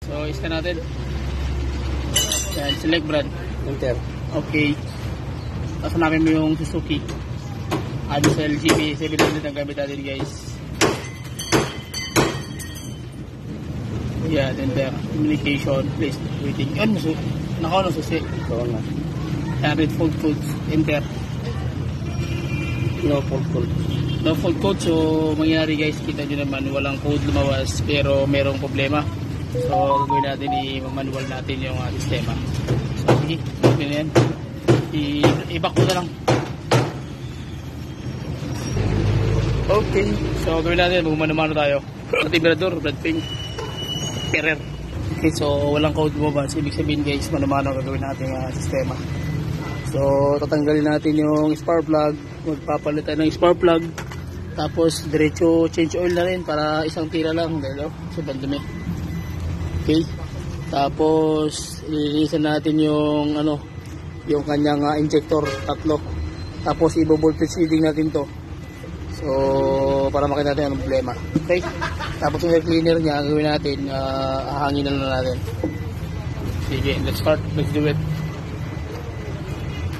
So, iskan natin. Yan, select brand. Enter. Okay. Tapos hanapin mo yung Suzuki. Ano sa LGB 700 ang gamit natin guys. Yan, enter. Communication, place, waiting. Yan, nakaw na susi. Ito na. Yan, red fault codes. Enter. No fault code. No fault code. So, mangyari guys, kita nyo naman, walang code lumawas pero merong problema. So, gagawin natin, i-manual natin yung sistema. So, sige, gagawin na yan. I-back ko na lang. Okay, so gawin natin, magmano-mano tayo. Vibrador, blood ping, error. Okay, so walang code lumabas. Ibig sabihin guys, mano-mano gagawin natin yung sistema. So, tatanggalin natin yung spark plug. Magpapalit tayo ng spark plug. Tapos, diretso change oil na rin para isang tira lang. Dahil, sobrang dumi. Okay. Tapos, ililisan natin yung, yung kanyang injector, tatlo. Tapos, i-voltage reading natin to. So, para makita natin ang problema. Okay. Tapos, yung air cleaner niya, gawin natin, hahangin na natin. Sige, let's start. Let's do it.